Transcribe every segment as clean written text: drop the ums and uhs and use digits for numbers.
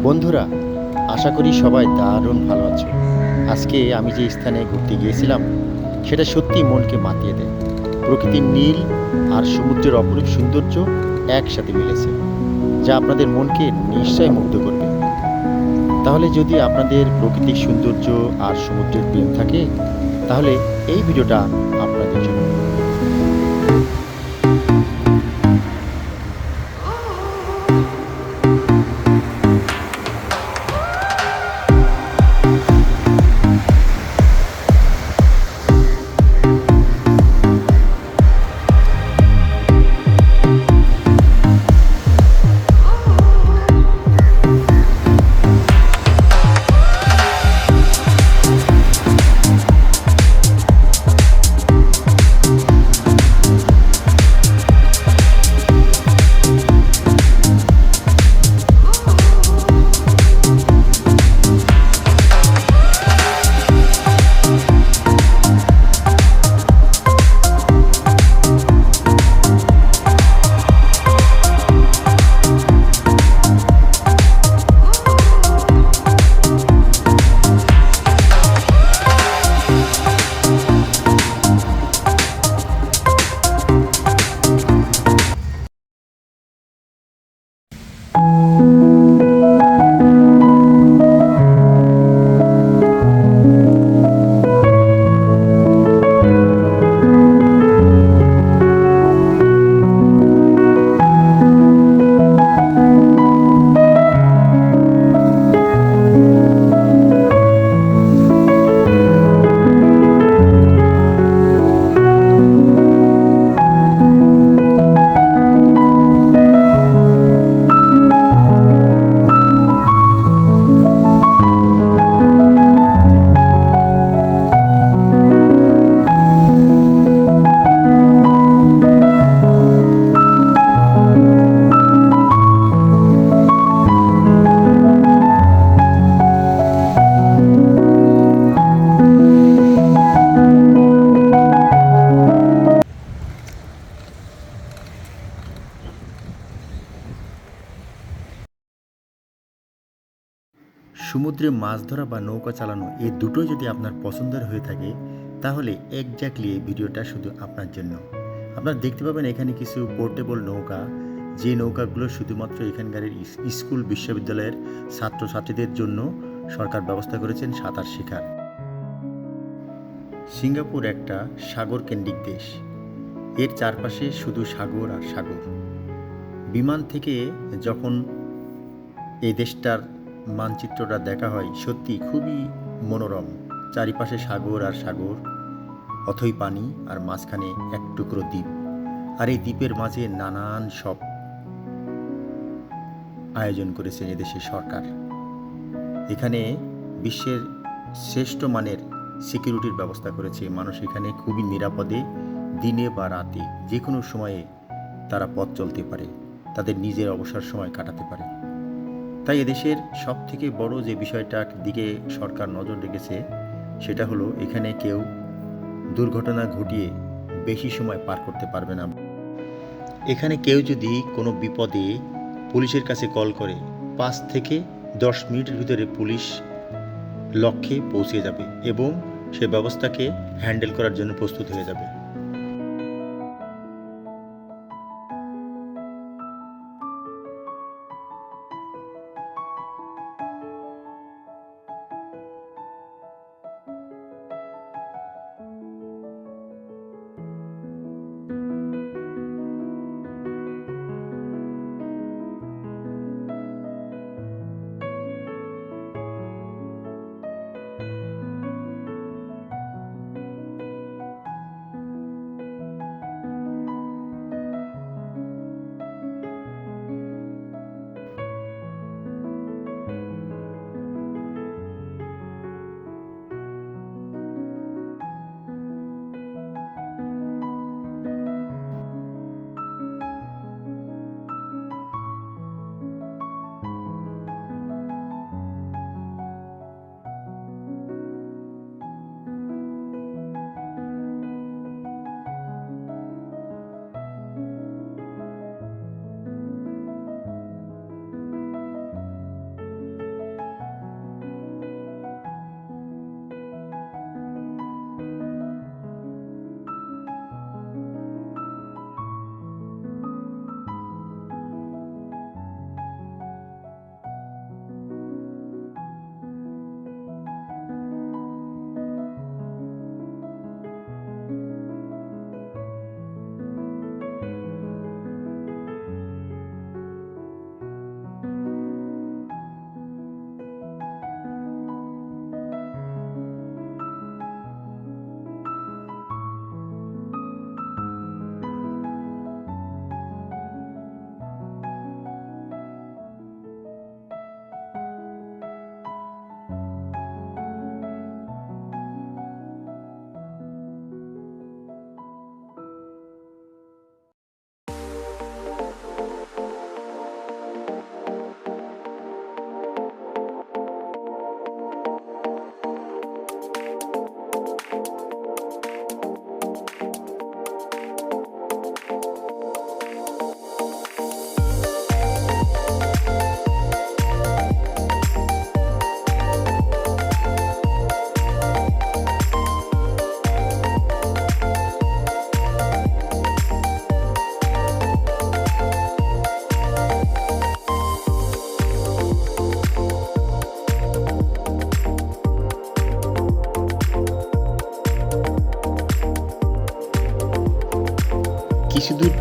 বন্ধুরা, আশা করি সবাই দারুণ ভালো আছো। আজকে আমি যে স্থানে ঘুরতে গিয়েছিলাম সেটা সত্যি মনকে মাতিয়ে দেয়। প্রকৃতির নীল আর সমুদ্রের অপরূপ সৌন্দর্য একসাথে মিলেছে, যা আপনাদের মনকে নিশ্চয় মুগ্ধ করবে। তাহলে যদি আপনাদের প্রাকৃতিক সৌন্দর্য আর সমুদ্রের প্রেম থাকে, তাহলে এই ভিডিওটা আপনাদের জন্য। সমুদ্রে মাছ ধরা বা নৌকা চালানো এই দুটোই যদি আপনার পছন্দের হয়ে থাকে, তাহলে এক্স্যাক্টলি এই ভিডিওটা শুধু আপনার জন্য। আপনারা দেখতে পাবেন এখানে কিছু পোর্টেবল নৌকা, যে নৌকাগুলো শুধুমাত্র এখানকার স্কুল বিশ্ববিদ্যালয়ের ছাত্রছাত্রীদের জন্য সরকার ব্যবস্থা করেছেন সাঁতার শেখার। সিঙ্গাপুর একটা সাগর কেন্দ্রিক দেশ, এর চারপাশে শুধু সাগর আর সাগর। বিমান থেকে যখন এই দেশটার মানচিত্রটা দেখা হয়, সত্যি খুবই মনোরম। চারিপাশে সাগর আর সাগর, অথই পানি, আর মাঝখানে এক টুকরো দ্বীপ। আর এই দ্বীপের মাঝে নানান সব আয়োজন করেছেন এদেশের সরকার। এখানে বিশ্বের শ্রেষ্ঠ মানের সিকিউরিটির ব্যবস্থা করেছে। মানুষ এখানে খুবই নিরাপদে দিনে বা রাতে যে কোনো সময়ে তারা পথ চলতে পারে, তাদের নিজের অবসর সময় কাটাতে পারে। তাই এদেশের সব থেকে বড় যে বিষয়টার দিকে সরকার নজর রেখেছে, সেটা হলো এখানে কেউ দুর্ঘটনা ঘটিয়ে বেশি সময় পার করতে পারবে না। এখানে কেউ যদি কোনো বিপদে পুলিশের কাছে কল করে, 5 থেকে 10 মিনিটের ভিতরে পুলিশ লক্ষ্যে পৌঁছে যাবে এবং সে ব্যবস্থাকে হ্যান্ডেল করার জন্য প্রস্তুত হয়ে যাবে।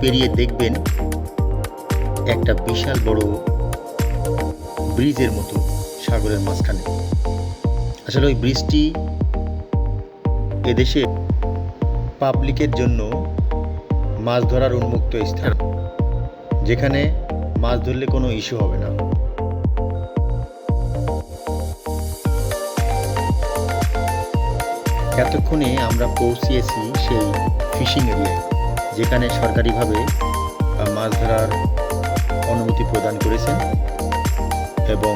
পেরিয়ে দেখবেন একটা বিশাল বড় ব্রিজের মতো সাগরের মাঝখানে। আসলে ওই ব্রিজটি এদেশে পাবলিকের জন্য মাছ ধরার উন্মুক্ত স্থান, যেখানে মাছ ধরলে কোনো ইস্যু হবে না। এতক্ষণে আমরা পৌঁছিয়েছি সেই ফিশিং এরিয়ায়, যেখানে সরকারিভাবে মাছ ধরার অনুমতি প্রদান করেছেন এবং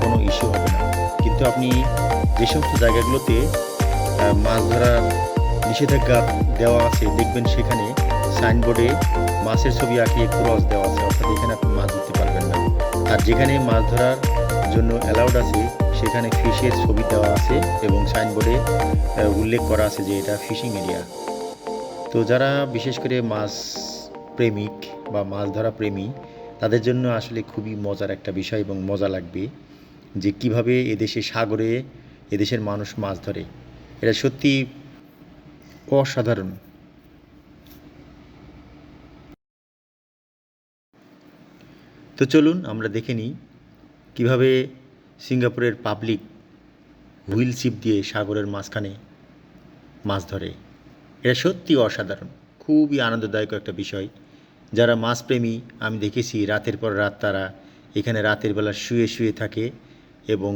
কোনো ইস্যু হবে না। কিন্তু আপনি যে সমস্ত জায়গাগুলোতে মাছ ধরার নিষেধাজ্ঞা দেওয়া আছে দেখবেন সেখানে সাইনবোর্ডে মাছের ছবি আঁকিয়ে ক্রস দেওয়া আছে, অর্থাৎ এখানে আপনি মাছ ধরতে পারবেন না। আর যেখানে মাছ ধরার জন্য অ্যালাউড আছে সেখানে ফিশের ছবি দেওয়া আছে এবং সাইনবোর্ডে উল্লেখ করা আছে যে এটা ফিশিং এরিয়া। তো যারা বিশেষ করে মাছ প্রেমিক বা মাছ ধরা প্রেমী, তাদের জন্য আসলে খুবই মজার একটা বিষয় এবং মজা লাগবে যে কিভাবে এদেশে সাগরে এদেশের মানুষ মাছ ধরে। এটা সত্যি অসাধারণ। তো চলুন আমরা দেখে নিই কীভাবে সিঙ্গাপুরের পাবলিক হুইল ছিপ দিয়ে সাগরের মাঝখানে মাছ ধরে। এটা সত্যি অসাধারণ, খুবই আনন্দদায়ক একটা বিষয়। যারা মাছপ্রেমী আমি দেখেছি রাতের পর রাত তারা এখানে রাতের বেলা শুয়ে শুয়ে থাকে এবং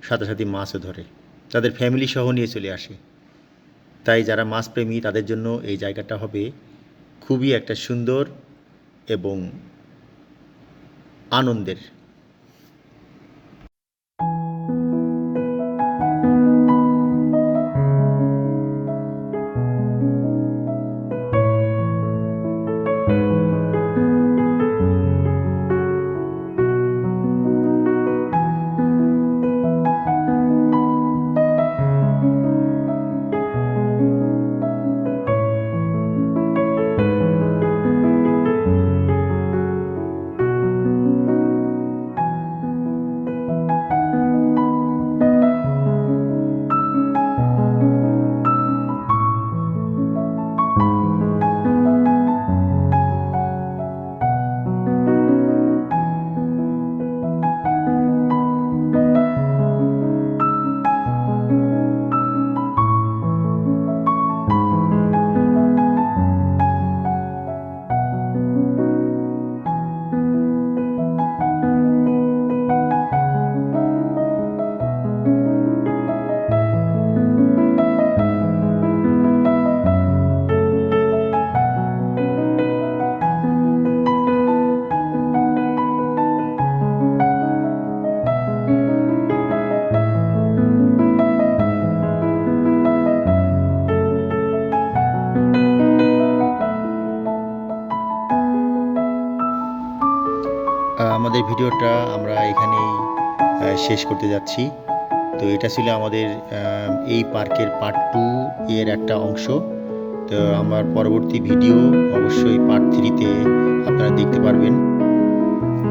সাথে সাথে মাছও ধরে, তাদের ফ্যামিলি সহ নিয়ে চলে আসে। তাই যারা মাছপ্রেমী তাদের জন্য এই জায়গাটা হবে খুবই একটা সুন্দর এবং আনন্দের। আমাদের ভিডিওটা আমরা এখানেই শেষ করতে যাচ্ছি। তো এটা ছিল আমাদের এই পার্কের পার্ট 2 এর একটা অংশ। তো আমার পরবর্তী ভিডিও অবশ্যই পার্ট 3-তে আপনারা দেখতে পারবেন।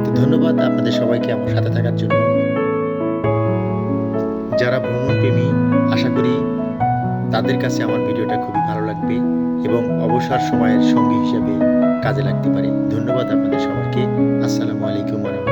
তো ধন্যবাদ আপনাদের সবাইকে আমার সাথে থাকার জন্য। যারা ভ্রমণপ্রেমী আশা করি তাদের কাছে আমার ভিডিওটা খুবই ভালো লাগবে এবং অবসর সময়ের সঙ্গী হিসেবে কাজে লাগতে পারে। ধন্যবাদ আপনাদের সবাইকে। আসসালামু আলাইকুম ওয়া রাহমাতুল্লাহ।